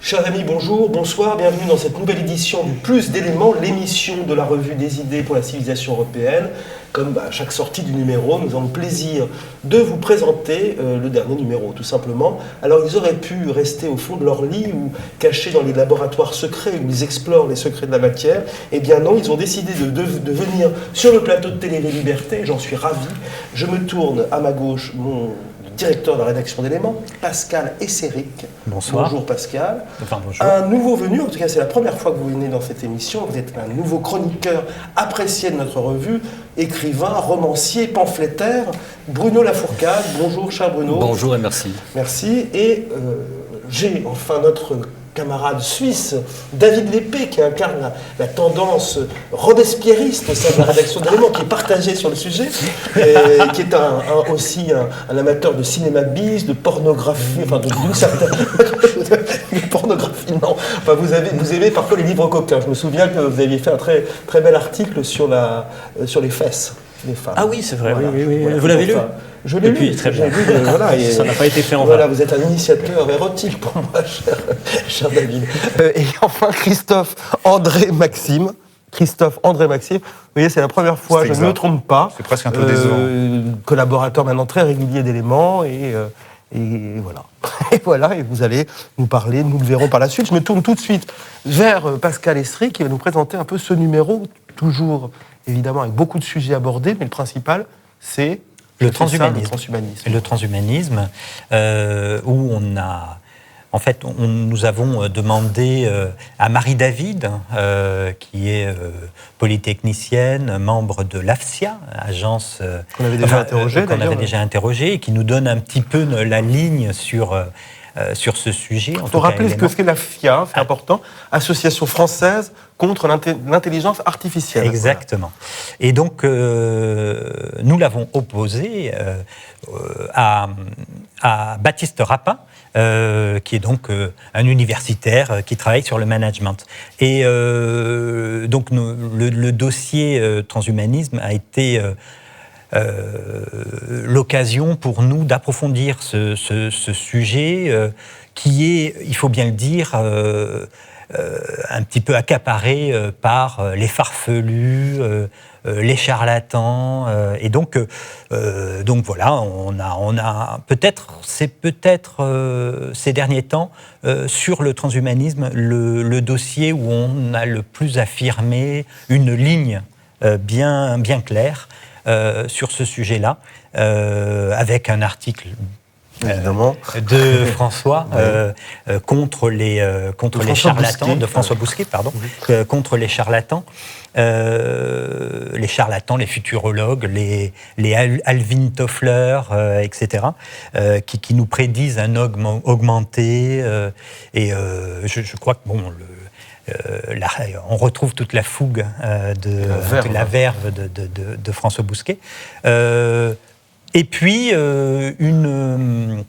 Chers amis, bonjour, bonsoir, bienvenue dans cette nouvelle édition du Plus d'éléments, l'émission de la revue des idées pour la civilisation européenne. Comme à chaque sortie du numéro, nous avons le plaisir de vous présenter le dernier numéro, tout simplement. Alors, ils auraient pu rester au fond de leur lit ou cachés dans les laboratoires secrets où ils explorent les secrets de la matière. Eh bien non, ils ont décidé de venir sur le plateau de Télé Les Libertés, j'en suis ravi. Je me tourne à ma gauche, mon directeur de la rédaction d'Éléments, Pascal Esseric. Bonsoir. Bonjour Pascal. Enfin, bonjour. Un nouveau venu, en tout cas c'est la première fois que vous venez dans cette émission, vous êtes un nouveau chroniqueur apprécié de notre revue, écrivain, romancier, pamphlétaire, Bruno Lafourcade. Bonjour cher Bruno. Bonjour et merci. Merci. Et j'ai enfin notre camarade suisse, David Lépée, qui incarne la tendance robespierriste au sein de la rédaction d'Éléments, qui est partagée sur le sujet, et qui est aussi un amateur de cinéma bis, de pornographie, enfin d'une certaine... de pornographie, non. Enfin, vous aimez parfois les livres coquins. Je me souviens que vous aviez fait un très, très bel article sur les fesses des femmes. Ah oui, c'est vrai, voilà. oui. Voilà. Vous l'avez lu ? Je l'ai lu. Très bien. Voilà, Ça n'a pas été fait en vain. Voilà, vous êtes un initiateur érotique pour moi, cher David. Et enfin, Christophe André Maxime. Vous voyez, c'est la première fois, je ne me trompe pas. C'est presque un peu décevant. Collaborateur maintenant très régulier d'Éléments et voilà. Et voilà, et vous allez nous parler, nous le verrons par la suite. Je me tourne tout de suite vers Pascal Esseric qui va nous présenter un peu ce numéro, toujours évidemment avec beaucoup de sujets abordés, mais le principal, c'est le transhumanisme. Le transhumanisme, où nous avons demandé à Marie David, qui est polytechnicienne, membre de l'AFSIA, agence qu'on avait déjà interrogée, et qui nous donne un petit peu la ligne sur ce sujet. Il faut rappeler ce qu'est l'AFSIA, c'est important, Association française contre l'intelligence artificielle. Exactement. Et donc, nous l'avons opposé à Baptiste Rapin, qui est donc un universitaire qui travaille sur le management. Et donc, le dossier transhumanisme a été l'occasion pour nous d'approfondir ce sujet qui est, il faut bien le dire, un petit peu accaparé par les farfelus, les charlatans, et donc voilà, on a peut-être ces derniers temps sur le transhumanisme le dossier où on a le plus affirmé une ligne bien claire sur ce sujet-là, avec un article évidemment de François contre les charlatans, Bousquet. de François Bousquet, pardon, contre les charlatans, les futurologues, les Alvin Toffler, etc., qui nous prédisent un augmenté, et je crois que on retrouve toute la fougue de la verve de François Bousquet. Et puis une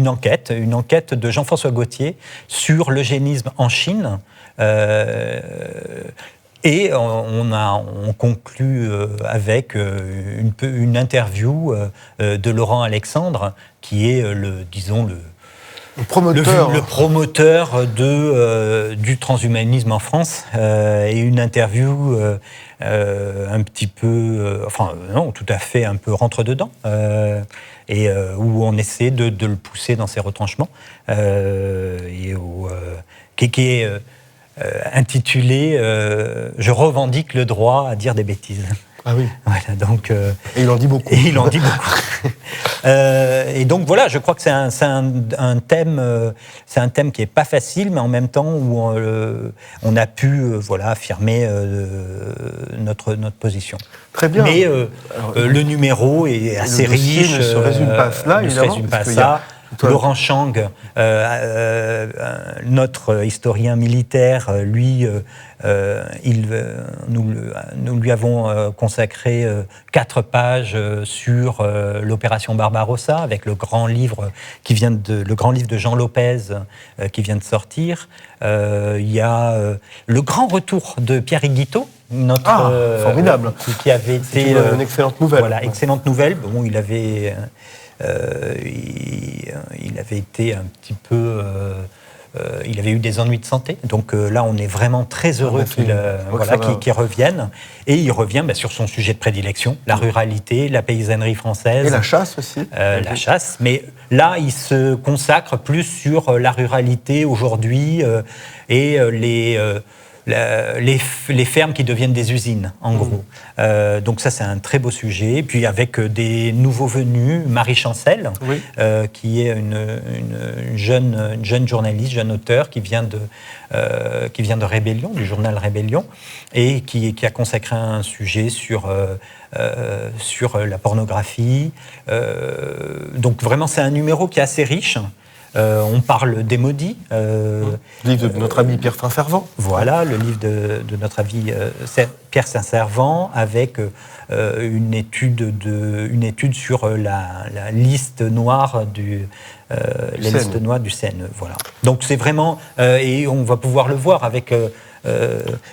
enquête de Jean-François Gauthier sur l'eugénisme en Chine. Et on conclut avec une interview de Laurent Alexandre, qui est le promoteur du transhumanisme en France, et une interview un petit peu, non, tout à fait un peu rentre-dedans, et où on essaie de le pousser dans ses retranchements, et qui est intitulé « Je revendique le droit à dire des bêtises ». Ah oui. Voilà, donc, et il en dit beaucoup. Et donc voilà, je crois que c'est un thème qui est pas facile, mais en même temps où on a pu affirmer notre position. Très bien. Mais le numéro est assez riche. Ne se résume pas à cela, évidemment. Laurent Chang, notre historien militaire, lui, nous lui avons consacré 4 pages sur l'opération Barbarossa, avec le grand livre de Jean Lopez qui vient de sortir. Il y a le grand retour de Pierre Guiteau, formidable, qui avait été une excellente nouvelle. Voilà, excellente nouvelle. Bon, il avait il avait été un petit peu... il avait eu des ennuis de santé, donc là on est vraiment très heureux qu'il revienne. Et il revient sur son sujet de prédilection, la ruralité, la paysannerie française. Et la chasse aussi. La chasse, mais là il se consacre plus sur la ruralité aujourd'hui et les fermes qui deviennent des usines, en gros. Donc ça, c'est un très beau sujet. Puis avec des nouveaux venus, Marie Chancel, qui est une jeune journaliste, jeune auteur, qui vient de Rébellion, du journal Rébellion, et qui a consacré un sujet sur la pornographie. Donc vraiment, c'est un numéro qui est assez riche. On parle des maudits. Le livre de notre ami Pierre Saint-Servant. Voilà, le livre de notre ami Pierre Saint-Servant, avec une étude sur la liste noire du Seine. Voilà. Donc c'est vraiment... et on va pouvoir le voir avec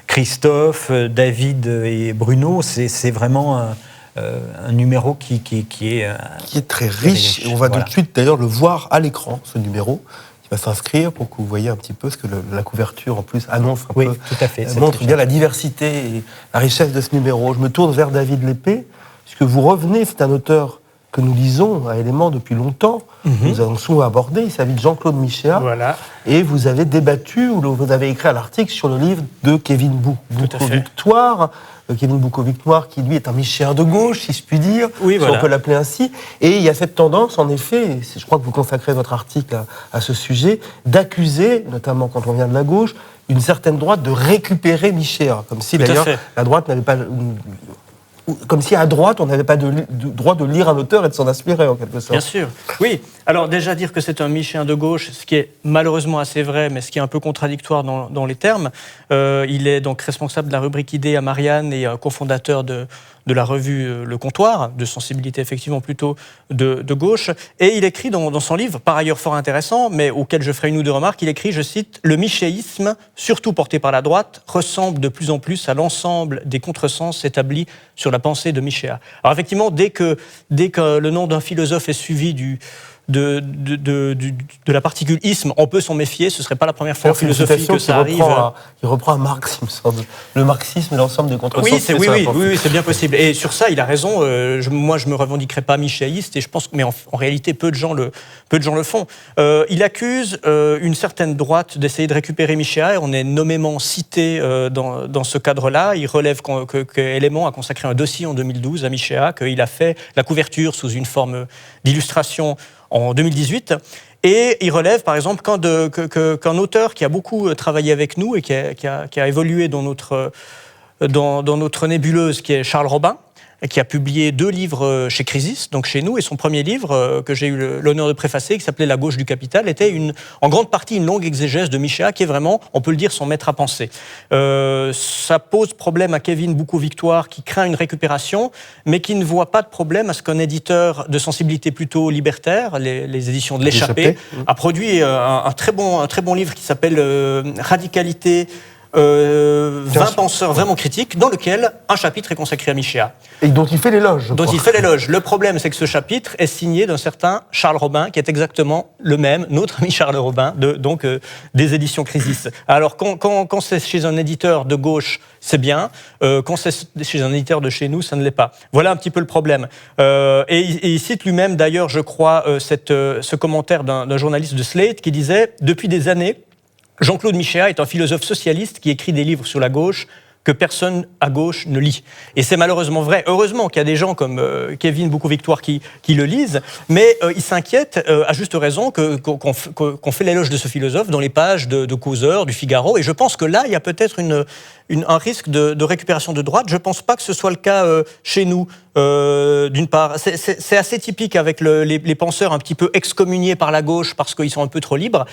Christophe, David et Bruno. C'est vraiment... un numéro qui est très riche. Et on va tout de suite d'ailleurs le voir à l'écran, ce numéro. Il va s'inscrire pour que vous voyez un petit peu ce que la couverture en plus annonce un peu. Tout à fait. Montre bien la diversité et la richesse de ce numéro. Je me tourne vers David Lépée, puisque vous revenez, c'est un auteur que nous lisons à Éléments depuis longtemps. Nous avons souvent abordé, il s'agit de Jean-Claude Michéa. Voilà. Et vous avez débattu, ou vous avez écrit un article sur le livre de Kevin Boucault-Victoire. Kevin Boucault-Victoire, qui lui est un michéen de gauche, si je puis dire, si on peut l'appeler ainsi. Et il y a cette tendance, en effet, je crois que vous consacrez votre article à ce sujet, d'accuser, notamment quand on vient de la gauche, une certaine droite de récupérer Michéa. Comme si d'ailleurs la droite n'avait pas... Comme si à droite, on n'avait pas de droit de lire un auteur et de s'en inspirer, en quelque sorte. Bien sûr, oui. Alors déjà dire que c'est un michéen de gauche, ce qui est malheureusement assez vrai, mais ce qui est un peu contradictoire dans les termes. Il est donc responsable de la rubrique Idées à Marianne et cofondateur de la revue Le Comptoir, de sensibilité effectivement plutôt de gauche. Et il écrit dans son livre, par ailleurs fort intéressant, mais auquel je ferai une ou deux remarques, il écrit, je cite, « Le michéisme, surtout porté par la droite, ressemble de plus en plus à l'ensemble des contresens établis sur la pensée de Michéa. » Alors effectivement, dès que le nom d'un philosophe est suivi de la particule isme, on peut s'en méfier. Ce ne serait pas la première fois en philosophie que ça arrive. Il reprend un Marx, il me semble. Le marxisme et l'ensemble des contresens. Oui, c'est bien possible. Et sur ça, il a raison. Moi, je ne me revendiquerai pas michéiste, et je pense, mais en réalité, peu de gens le font. Il accuse une certaine droite d'essayer de récupérer Michéa, et on est nommément cité dans ce cadre-là. Il relève qu'Élément a consacré un dossier en 2012 à Michéa, qu'il a fait la couverture sous une forme d'illustration en 2018. Et il relève, par exemple, qu'un auteur qui a beaucoup travaillé avec nous et qui a évolué dans notre nébuleuse, qui est Charles Robin, qui a publié 2 livres chez Crisis, donc chez nous, et son premier livre, que j'ai eu l'honneur de préfacer, qui s'appelait La gauche du capital, était en grande partie une longue exégèse de Michéa, qui est vraiment, on peut le dire, son maître à penser. Ça pose problème à Kevin Boucault-Victoire, qui craint une récupération, mais qui ne voit pas de problème à ce qu'un éditeur de sensibilité plutôt libertaire, les éditions de l'Échappée, a produit un très bon livre qui s'appelle Radicalité, 20 penseurs vraiment critiques, dans lequel un chapitre est consacré à Michéa. Et dont il fait l'éloge. Il fait l'éloge. Le problème, c'est que ce chapitre est signé d'un certain Charles Robin, qui est exactement le même, notre ami Charles Robin, des éditions Crisis. Alors, quand c'est chez un éditeur de gauche, c'est bien. Quand c'est chez un éditeur de chez nous, ça ne l'est pas. Voilà un petit peu le problème. Et il cite lui-même, d'ailleurs, je crois, ce commentaire d'un journaliste de Slate qui disait « Depuis des années, Jean-Claude Michéa est un philosophe socialiste qui écrit des livres sur la gauche que personne à gauche ne lit. » Et c'est malheureusement vrai. Heureusement qu'il y a des gens comme Kevin Boucault-Victoire qui le lisent, mais ils s'inquiètent, à juste raison, qu'on fait l'éloge de ce philosophe dans les pages de Causeur, du Figaro. Et je pense que là, il y a peut-être un risque de récupération de droite. Je ne pense pas que ce soit le cas chez nous. D'une part, c'est assez typique avec les penseurs un petit peu excommuniés par la gauche parce qu'ils sont un peu trop libres.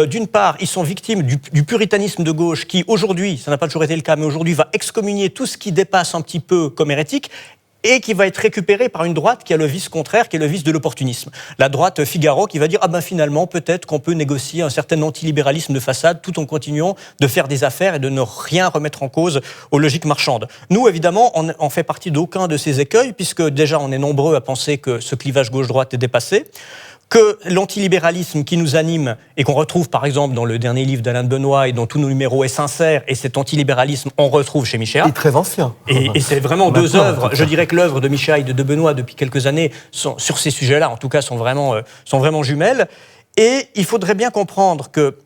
D'une part, ils sont victimes du puritanisme de gauche qui, aujourd'hui, ça n'a pas toujours été le cas, mais aujourd'hui va excommunier tout ce qui dépasse un petit peu comme hérétique. et qui va être récupéré par une droite qui a le vice contraire, qui est le vice de l'opportunisme. La droite Figaro qui va dire finalement peut-être qu'on peut négocier un certain antilibéralisme de façade tout en continuant de faire des affaires et de ne rien remettre en cause aux logiques marchandes. Nous, évidemment, on fait partie d'aucun de ces écueils, puisque déjà on est nombreux à penser que ce clivage gauche-droite est dépassé, que l'antilibéralisme qui nous anime et qu'on retrouve par exemple dans le dernier livre d'Alain de Benoît et dont tous nos numéros est sincère, et cet antilibéralisme on retrouve chez Michéa. Et très ancien. Et c'est vraiment deux œuvres. Je dirais que l'œuvre de Michéa et de Benoît depuis quelques années sur ces sujets-là, en tout cas, sont vraiment jumelles. Et il faudrait bien comprendre que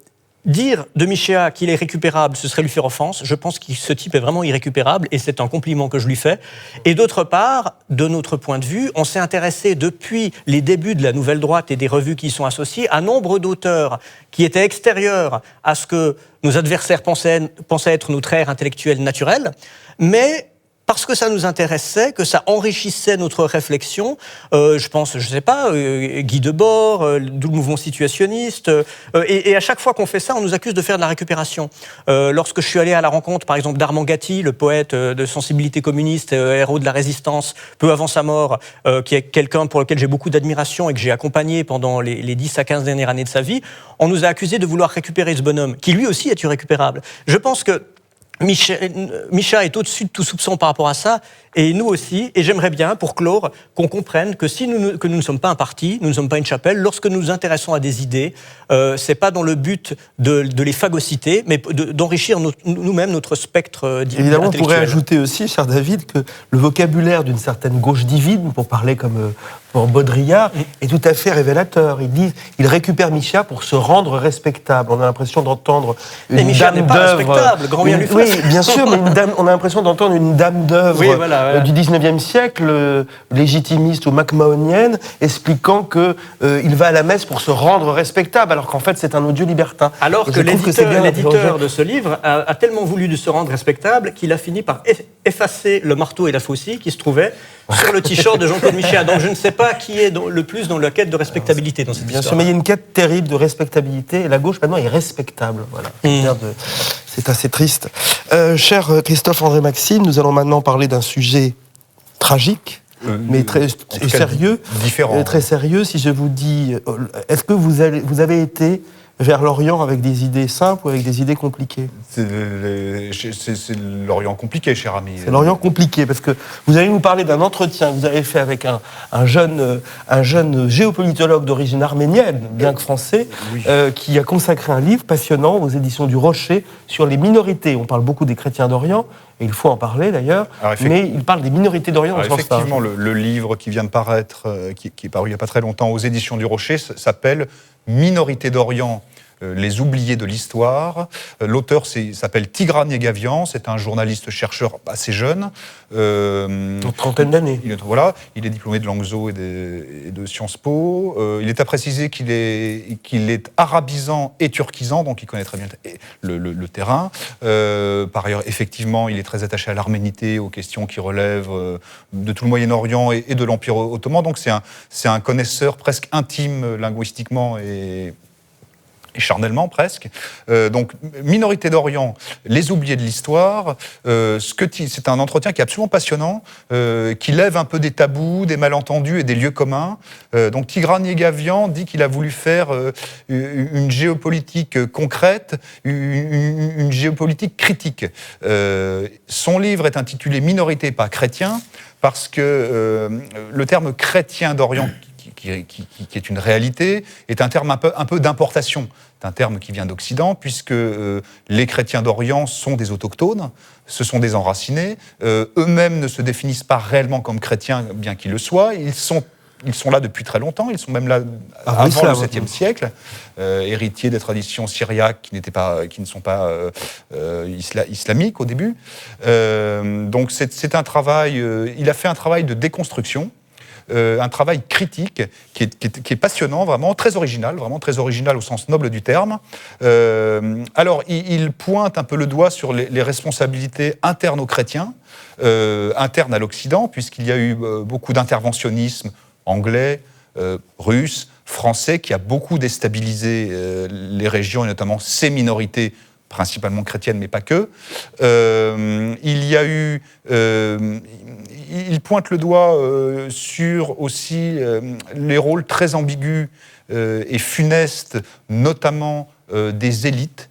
dire de Michéa qu'il est récupérable, ce serait lui faire offense. Je pense que ce type est vraiment irrécupérable et c'est un compliment que je lui fais. Et d'autre part, de notre point de vue, on s'est intéressé depuis les débuts de la Nouvelle Droite et des revues qui y sont associées à nombre d'auteurs qui étaient extérieurs à ce que nos adversaires pensaient être notre ère intellectuelle naturelle, mais parce que ça nous intéressait, que ça enrichissait notre réflexion. Je pense, je sais pas, Guy Debord, d'où le mouvement situationniste. Et à chaque fois qu'on fait ça, on nous accuse de faire de la récupération. Lorsque je suis allé à la rencontre, par exemple, d'Armand Gatti, le poète de sensibilité communiste, héros de la résistance, peu avant sa mort, qui est quelqu'un pour lequel j'ai beaucoup d'admiration et que j'ai accompagné pendant les 10 à 15 dernières années de sa vie, on nous a accusé de vouloir récupérer ce bonhomme, qui lui aussi est irrécupérable. Je pense que Michéa est au-dessus de tout soupçon par rapport à ça, et nous aussi, et j'aimerais bien, pour clore, qu'on comprenne que que nous ne sommes pas un parti, nous ne sommes pas une chapelle, lorsque nous nous intéressons à des idées, c'est pas dans le but de les phagocyter, mais d'enrichir nous-mêmes notre spectre intellectuel. Évidemment, on pourrait ajouter aussi, cher David, que le vocabulaire d'une certaine gauche divine, pour parler comme pour Baudrillard, est tout à fait révélateur. Il récupère Michéa pour se rendre respectable. On a l'impression d'entendre une dame d'œuvre. Respectable, grand bien lui fasse. Oui, bien sûr, mais on a l'impression d'entendre une dame d'œuvre du 19e siècle, légitimiste ou macmahonienne, expliquant qu'il va à la messe pour se rendre respectable, alors qu'en fait c'est un odieux libertin. Alors que l'éditeur de ce livre a tellement voulu se rendre respectable qu'il a fini par effacer le marteau et la faucille qui se trouvaient sur le t-shirt de Jean-Claude Michéa. Donc je ne sais pas qui est le plus dans la quête de respectabilité dans cette histoire. Bien sûr, mais il y a une quête terrible de respectabilité, et la gauche maintenant est respectable. Voilà. C'est assez triste. Cher Christophe-André Maxime, nous allons maintenant parler d'un sujet tragique, mais très sérieux. Différent. Très sérieux. Si je vous dis, est-ce que vous avez été vers l'Orient avec des idées simples ou avec des idées compliquées? C'est l'Orient compliqué, cher ami. C'est l'Orient compliqué, parce que vous allez nous parler d'un entretien que vous avez fait avec un jeune géopolitologue d'origine arménienne, bien que français, qui a consacré un livre passionnant aux éditions du Rocher sur les minorités. On parle beaucoup des chrétiens d'Orient, et il faut en parler d'ailleurs, mais il parle des minorités d'Orient au sens large. Effectivement, le livre qui vient de paraître, qui est paru il n'y a pas très longtemps aux éditions du Rocher, s'appelle Minorités d'Orient, les oubliés de l'histoire. L'auteur s'appelle Tigran Yegavian, c'est un journaliste-chercheur assez jeune. Une trentaine d'années. Il est diplômé de Langso et de Sciences Po. Il est à préciser qu'il est arabisant et turquisant, donc il connaît très bien le terrain. Par ailleurs, effectivement, il est très attaché à l'arménité, aux questions qui relèvent de tout le Moyen-Orient et de l'Empire ottoman. Donc c'est un connaisseur presque intime linguistiquement et charnellement presque. Donc, Minorité d'Orient, les oubliés de l'histoire. C'est un entretien qui est absolument passionnant, qui lève un peu des tabous, des malentendus et des lieux communs. Donc, Tigran Yegavian dit qu'il a voulu faire une géopolitique concrète, une géopolitique critique. Son livre est intitulé « Minorité, pas chrétien », parce que le terme « chrétien d'Orient » qui est une réalité, est un terme un peu d'importation. C'est un terme qui vient d'Occident, puisque les chrétiens d'Orient sont des autochtones, ce sont des enracinés, eux-mêmes ne se définissent pas réellement comme chrétiens, bien qu'ils le soient, ils sont là depuis très longtemps, ils sont même là avant le 7e siècle, héritiers des traditions syriaques qui ne sont pas islamiques au début. Donc c'est un travail, il a fait un travail de déconstruction, un travail critique qui est passionnant, vraiment très original au sens noble du terme. Alors, il pointe un peu le doigt sur les responsabilités internes aux chrétiens, internes à l'Occident, puisqu'il y a eu beaucoup d'interventionnisme anglais, russe, français, qui a beaucoup déstabilisé les régions, et notamment ces minorités principalement chrétienne, mais pas que. Il y a eu... il pointe le doigt sur aussi les rôles très ambigus et funestes, notamment des élites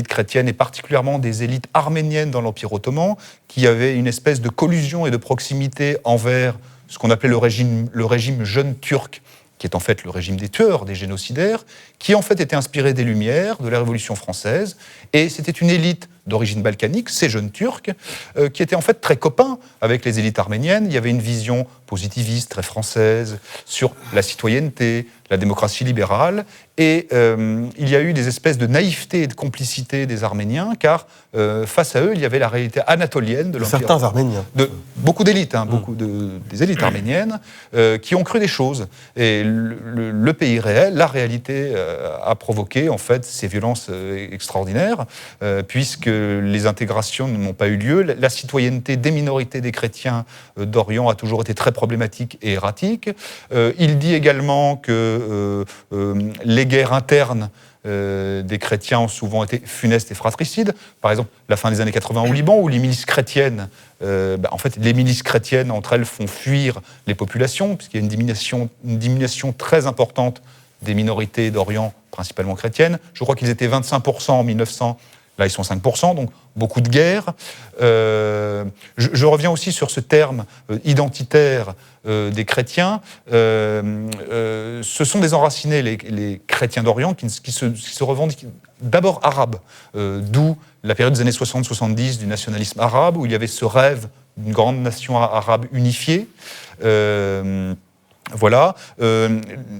chrétiennes et particulièrement des élites arméniennes dans l'Empire ottoman, qui avaient une espèce de collusion et de proximité envers ce qu'on appelait le régime jeune turc, qui est en fait le régime des tueurs, des génocidaires, qui en fait était inspiré des Lumières, de la Révolution française, et c'était une élite d'origine balkanique, ces jeunes Turcs, qui étaient en fait très copains avec les élites arméniennes. Il y avait une vision positiviste, très française, sur la citoyenneté, la démocratie libérale, et il y a eu des espèces de naïveté et de complicité des Arméniens, car face à eux, il y avait la réalité anatolienne de l'Empire. Certains Arméniens. Beaucoup d'élites, des élites arméniennes, qui ont cru des choses. Et le pays réel, la réalité, a provoqué en fait ces violences extraordinaires, puisque les intégrations n'ont pas eu lieu. La citoyenneté des minorités des chrétiens d'Orient a toujours été très problématique et erratique. Il dit également que les guerres internes des chrétiens ont souvent été funestes et fratricides. Par exemple, la fin des années 80 au Liban, où les milices chrétiennes, en fait, les milices chrétiennes entre elles font fuir les populations, puisqu'il y a une diminution très importante des minorités d'Orient, principalement chrétiennes. Je crois qu'ils étaient 25% en 1900. Là, ils sont 5%, donc beaucoup de guerres. Je reviens aussi sur ce terme identitaire des chrétiens. Ce sont des enracinés, les chrétiens d'Orient, qui se revendiquent d'abord arabes, d'où la période des années 60-70 du nationalisme arabe, où il y avait ce rêve d'une grande nation arabe unifiée. Voilà.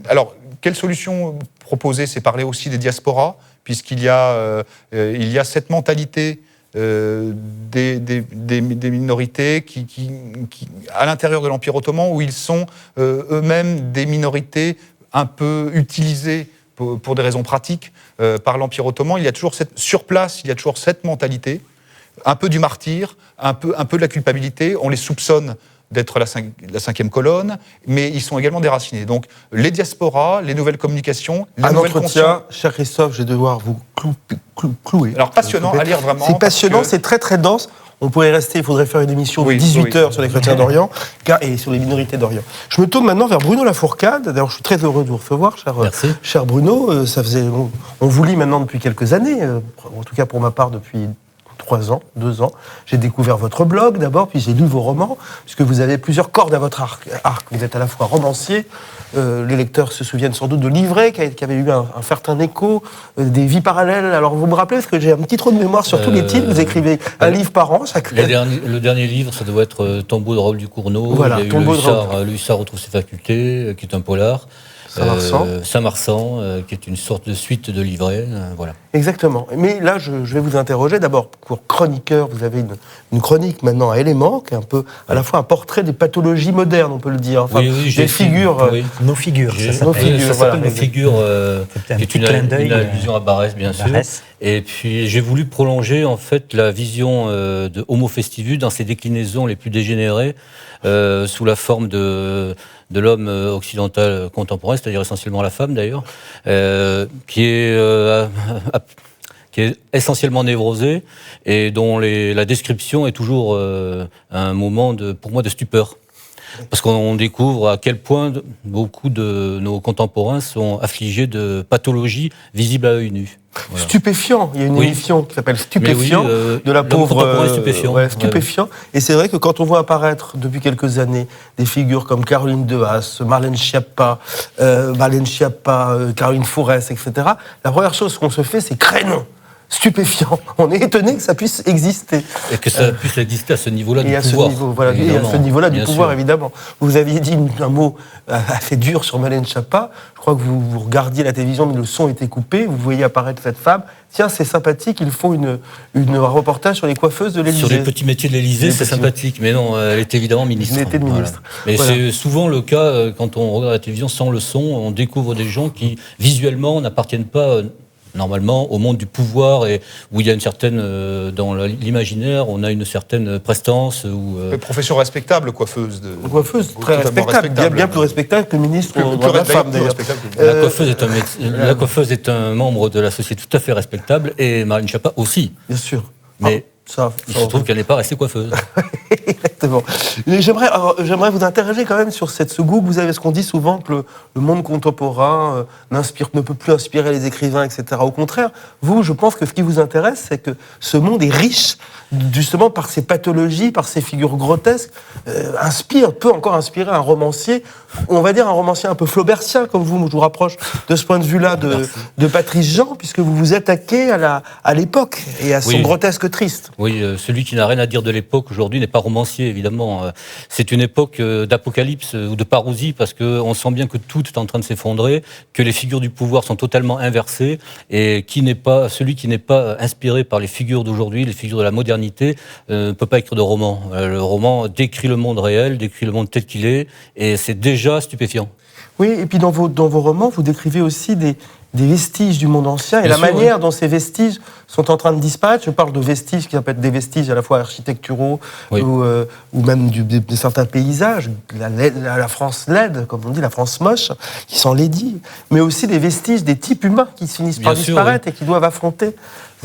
Alors, quelle solution proposer? C'est parler aussi des diasporas, puisqu'il y a cette mentalité des minorités qui, à l'intérieur de l'Empire ottoman, où ils sont eux-mêmes des minorités un peu utilisées pour des raisons pratiques par l'Empire ottoman. Il y a toujours sur place, il y a toujours cette mentalité, un peu du martyr, un peu de la culpabilité. On les soupçonne d'être la cinquième colonne, mais ils sont également déracinés. Donc, les diasporas, les nouvelles communications, la nouvelle conscience... Cher Christophe, je vais devoir vous clouer. Alors, passionnant à lire vraiment. C'est passionnant, c'est très très dense. On pourrait rester, il faudrait faire une émission de 18 heures sur les chrétiens d'Orient et sur les minorités d'Orient. Je me tourne maintenant vers Bruno Lafourcade. D'ailleurs, je suis très heureux de vous recevoir, cher Bruno. On vous lit maintenant depuis quelques années, en tout cas pour ma part depuis 3 ans, 2 ans. J'ai découvert votre blog d'abord, puis j'ai lu vos romans, puisque vous avez plusieurs cordes à votre arc. Vous êtes à la fois romancier, les lecteurs se souviennent sans doute de Livrets, qui avait eu un certain écho, des vies parallèles. Alors vous me rappelez, parce que j'ai un petit trou de mémoire sur tous les titres, vous écrivez un livre par an. Le dernier livre, ça doit être Tombeau de Raoul Ducournau. Voilà, il y a eu Le Hussard retrouve ses facultés, qui est un polar. Saint-Marsan, qui est une sorte de suite de livrets, voilà. Exactement. Mais là, je vais vous interroger. D'abord, pour chroniqueur, vous avez une chronique maintenant à Éléments, qui est un peu, à la fois un portrait des pathologies modernes, on peut le dire. Enfin, oui, des figures. Nos figures. Ça s'appelle Nos figures, qui est une allusion à Barès, bien sûr. Et puis, j'ai voulu prolonger, en fait, la vision de Homo Festivus dans ses déclinaisons les plus dégénérées, sous la forme de l'homme occidental contemporain, c'est-à-dire essentiellement la femme d'ailleurs, qui est essentiellement névrosée et dont la description est toujours un moment pour moi de stupeur. Parce qu'on découvre à quel point beaucoup de nos contemporains sont affligés de pathologies visibles à œil nu. Voilà. Stupéfiant, il y a une émission qui s'appelle Stupéfiant, de la pauvre Stupéfiant. Et c'est vrai que quand on voit apparaître depuis quelques années des figures comme Caroline Dehaas, Marlène Schiappa, Caroline Fourès, etc., la première chose qu'on se fait, c'est crénon. Stupéfiant. On est étonné que ça puisse exister. Et que ça puisse exister à ce niveau-là du pouvoir. Et à ce niveau-là du pouvoir, évidemment. Vous aviez dit un mot assez dur sur Marlène Schiappa. Je crois que vous regardiez la télévision, mais le son était coupé. Vous voyez apparaître cette femme. Tiens, c'est sympathique, il faut un reportage sur les coiffeuses de l'Élysée. Sur les petits métiers de l'Élysée, c'est sympathique. Mais non, elle est évidemment ministre. Elle était ministre. Voilà. Mais c'est souvent le cas, quand on regarde la télévision sans le son, on découvre des gens qui, visuellement, n'appartiennent pas normalement, au monde du pouvoir, et où il y a une certaine, dans l'imaginaire, on a une certaine prestance. Profession respectable, coiffeuse. Coiffeuse, très respectable, bien plus respectable que le ministre de la Femme, d'ailleurs. La coiffeuse est un membre de la société tout à fait respectable, et Marlène Schiappa aussi. Bien sûr. Mais il se trouve qu'elle n'est pas restée coiffeuse. Exactement. Mais j'aimerais vous interroger quand même sur ce goût que vous avez, parce qu'on dit souvent que le monde contemporain ne peut plus inspirer les écrivains, etc. Au contraire, vous, je pense que ce qui vous intéresse, c'est que ce monde est riche, justement par ses pathologies, par ses figures grotesques, peut encore inspirer un romancier, on va dire un romancier un peu flaubertien, comme vous, je vous rapproche de ce point de vue-là de Patrice Jean, puisque vous vous attaquez à l'époque et à son grotesque triste. Oui, celui qui n'a rien à dire de l'époque aujourd'hui n'est pas romancier, évidemment. C'est une époque d'apocalypse ou de parousie, parce qu'on sent bien que tout est en train de s'effondrer, que les figures du pouvoir sont totalement inversées, et celui qui n'est pas inspiré par les figures d'aujourd'hui, les figures de la modernité, ne peut pas écrire de roman. Le roman décrit le monde réel, décrit le monde tel qu'il est, et c'est déjà stupéfiant. Oui, et puis dans vos romans, vous décrivez aussi des vestiges du monde ancien et la manière dont ces vestiges sont en train de disparaître. Je parle de vestiges qui peuvent être des vestiges à la fois architecturaux ou même de certains paysages, la France laide, comme on dit, la France moche, qui s'enlaidit, mais aussi des vestiges des types humains qui finissent par disparaître et qui doivent affronter.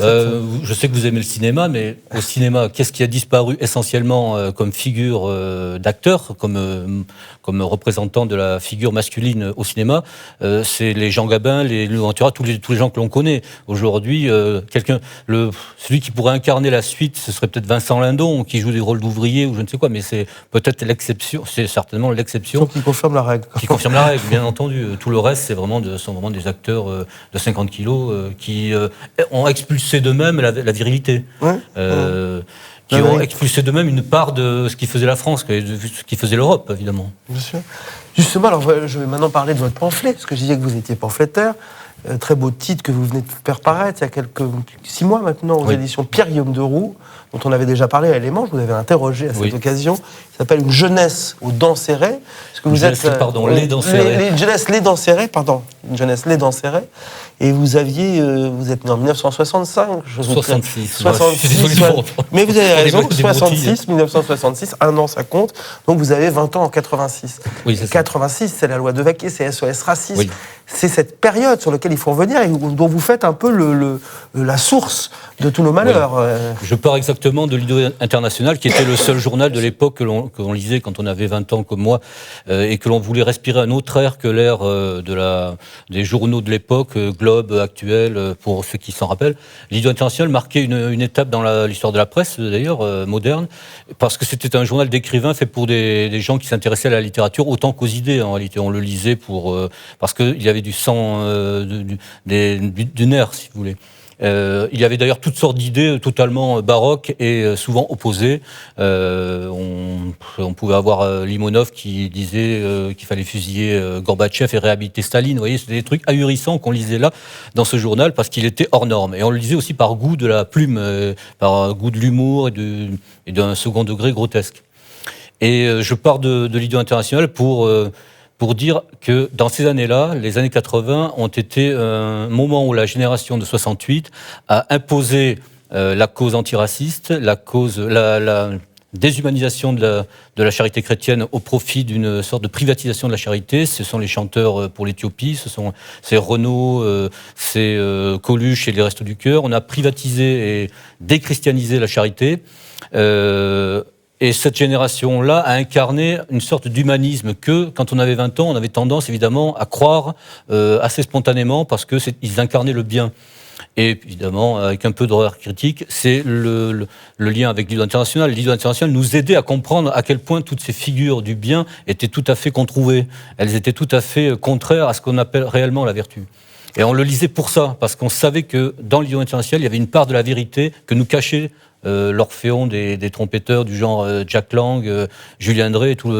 Je sais que vous aimez le cinéma, mais au cinéma, qu'est-ce qui a disparu essentiellement comme figure d'acteur, comme représentant de la figure masculine au cinéma? C'est les Jean Gabin, tous les gens que l'on connaît. Aujourd'hui, celui qui pourrait incarner la suite, ce serait peut-être Vincent Lindon, qui joue des rôles d'ouvrier ou je ne sais quoi, mais c'est peut-être l'exception, c'est certainement l'exception. Qui confirme la règle. Qui confirme la règle, bien entendu. Tout le reste, sont vraiment des acteurs de 50 kilos qui ont expulsé d'eux-mêmes la virilité. Qui ont expulsé d'eux-mêmes une part de ce qui faisait la France, de ce qui faisait l'Europe, évidemment. Bien sûr. Justement, alors je vais maintenant parler de votre pamphlet, parce que je disais que vous étiez pamphlétaire. Très beau titre que vous venez de faire paraître il y a 6 mois maintenant aux éditions Pierre-Guillaume Deroux, dont on avait déjà parlé à Éléments, je vous avais interrogé à cette occasion. Il s'appelle Une jeunesse aux dents serrées. Les dents serrées. Une jeunesse les dents serrées. Et vous êtes né en 1965. 66. Mais vous avez raison, 1966, un an ça compte. Donc vous avez 20 ans en 86. Oui, c'est 86, c'est la loi de Vaquet, c'est SOS Racisme. Oui. C'est cette période sur laquelle il faut revenir et dont vous faites un peu la source de tous nos malheurs. Oui. Je pars exactement de l'Ido International, qui était le seul journal de l'époque que l'on lisait quand on avait 20 ans comme moi, et que l'on voulait respirer un autre air que l'air des journaux de l'époque, Globe, Actuel, pour ceux qui s'en rappellent. L'Ido International marquait une étape dans l'histoire de la presse, d'ailleurs, moderne, parce que c'était un journal d'écrivains fait pour des gens qui s'intéressaient à la littérature autant qu'aux idées, en réalité. On le lisait parce qu'il y avait du sang, du nerf, si vous voulez. Il y avait d'ailleurs toutes sortes d'idées totalement baroques et souvent opposées. On pouvait avoir Limonov qui disait qu'il fallait fusiller Gorbatchev et réhabiliter Staline. Vous voyez, c'était des trucs ahurissants qu'on lisait là dans ce journal parce qu'il était hors norme. Et on le lisait aussi par goût de la plume, par goût de l'humour et d'un second degré grotesque. Et je pars de l'Ido International pour dire que dans ces années-là, les années 80 ont été un moment où la génération de 68 a imposé la cause antiraciste, la déshumanisation de la charité chrétienne au profit d'une sorte de privatisation de la charité. Ce sont les chanteurs pour l'Éthiopie, c'est Renaud, c'est Coluche et les Restos du Cœur. On a privatisé et déchristianisé la charité. Et cette génération-là a incarné une sorte d'humanisme que, quand on avait 20 ans, on avait tendance évidemment à croire assez spontanément parce qu'ils incarnaient le bien. Et évidemment, avec un peu d'horreur critique, c'est le lien avec l'Ido International. L'Ido International nous aidait à comprendre à quel point toutes ces figures du bien étaient tout à fait controuvées. Elles étaient tout à fait contraires à ce qu'on appelle réellement la vertu. Et on le lisait pour ça, parce qu'on savait que dans l'Ido International, il y avait une part de la vérité que nous cachait l'orphéon des trompetteurs du genre Jack Lang, Julien Drey et tout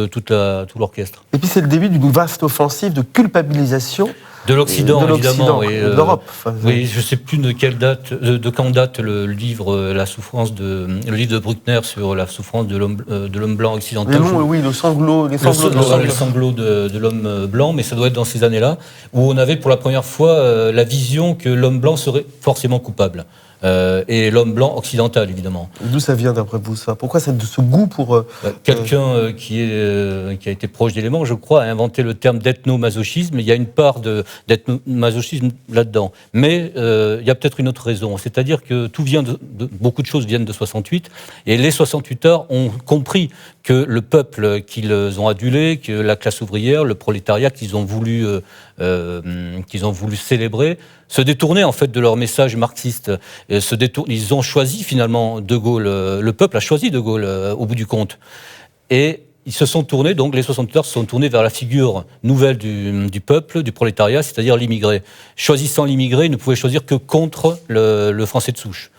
l'orchestre. Et puis c'est le début d'une vaste offensive de culpabilisation De l'Occident, évidemment. Et de l'Europe. Oui, je ne sais plus de quelle date, de quand date le livre, le livre de Bruckner sur la souffrance de l'homme blanc occidental. Les sanglots de l'homme blanc, mais ça doit être dans ces années-là, où on avait pour la première fois la vision que l'homme blanc serait forcément coupable. Et l'homme blanc occidental, évidemment. D'où ça vient, d'après vous, ça ? Pourquoi ce goût pour... Quelqu'un qui a été proche d'éléments, je crois, a inventé le terme d'ethnomasochisme. Il y a une part d'ethnomasochisme là-dedans. Mais il y a peut-être une autre raison. C'est-à-dire que beaucoup de choses viennent de 68, et les 68 ont compris que le peuple qu'ils ont adulé, que la classe ouvrière, le prolétariat qu'ils ont voulu célébrer, se détournaient en fait de leur message marxiste. Ils ont choisi finalement De Gaulle, le peuple a choisi De Gaulle au bout du compte. Et ils se sont tournés, donc les 68 se sont tournés vers la figure nouvelle du peuple, du prolétariat, c'est-à-dire l'immigré. Choisissant l'immigré, ils ne pouvaient choisir que contre le français de souche.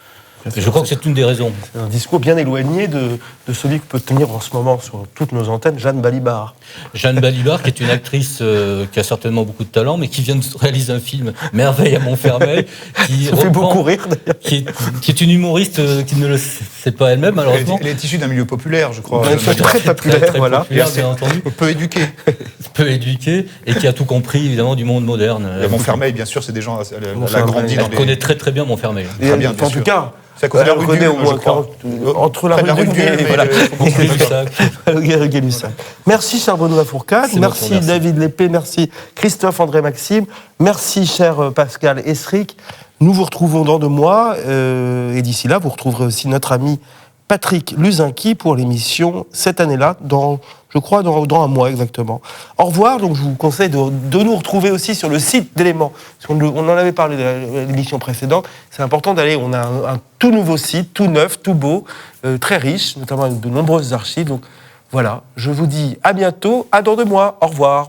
Je crois que c'est une des raisons. C'est un discours bien éloigné de celui que peut tenir en ce moment sur toutes nos antennes Jeanne Balibar. Jeanne Balibar, qui est une actrice qui a certainement beaucoup de talent, mais qui vient de réaliser un film Merveille à Montfermeil. Ça fait beaucoup rire, d'ailleurs. Qui est une humoriste qui ne le sait pas elle-même, malheureusement. Elle est issue d'un milieu populaire, je crois. Très populaire, très voilà. Populaire, bien entendu. Peu éduquée. Peu éduquée, et qui a tout compris, évidemment, du monde moderne. Et Montfermeil, bien sûr, c'est des gens... Elle a grandi dans Elle connaît très très bien Montfermeil. Très bien, bien en tout cas... C'est à cause de la rue connaît Dulle, au moins je crois. entre la rue Dulle et Gay-Lussac. Merci, cher Benoît Fourcade. Merci, David Lépée. Merci, Christophe-André Maxime. Merci, cher Pascal Esric. Nous vous retrouvons dans 2 mois. Et d'ici là, vous retrouverez aussi notre ami Patrick Luzinski pour l'émission cette année-là, je crois dans 1 mois exactement. Au revoir, donc je vous conseille de nous retrouver aussi sur le site d'Éléments. On en avait parlé de l'émission précédente, c'est important d'aller, on a un tout nouveau site, tout neuf, tout beau, très riche, notamment avec de nombreuses archives. Donc voilà, je vous dis à bientôt, à dans 2 mois, au revoir.